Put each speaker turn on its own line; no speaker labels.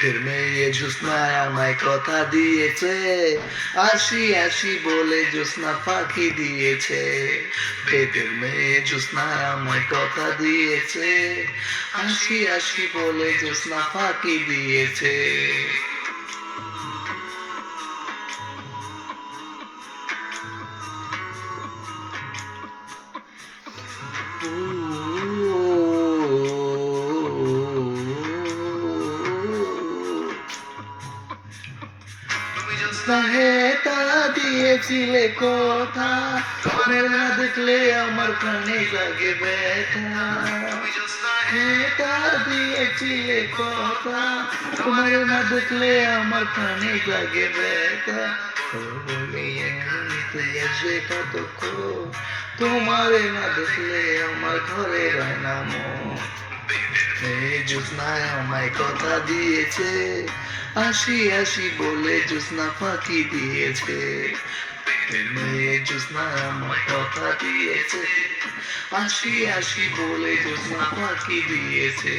পেটের মেয়ে জ্যোৎস্না আমায় কথা দিয়েছে, আসি আসি বলে জ্যোৎস্না ফাঁকি দিয়েছে। পেটের মেয়ে জ্যোৎস্না আমায় কথা দিয়েছে, আসি আসি বলে জ্যোৎস্না ফাঁকি দিয়েছে। জ্যোৎস্না দিয়েছিলে কথা, তোমার না দেখলে আমার প্রাণে জাগে ব্যথা। হেতা দিয়েছিলে কথা, তোমার না দেখলে আমার প্রাণে জাগে ব্যথা। আসবে কতক্ষণ, তোমারে না দেখলে আমার ঘরে হয় না মন। এই জ্যোৎস্নায় আমায় কথা দিয়েছে, আসি আসি বলে জ্যোৎস্না ফাঁকি দিয়েছে। মেয়ে জ্যোৎস্না আমায় কথা দিয়েছে, আসি আসি বলে জ্যোৎস্না ফাঁকি দিয়েছে।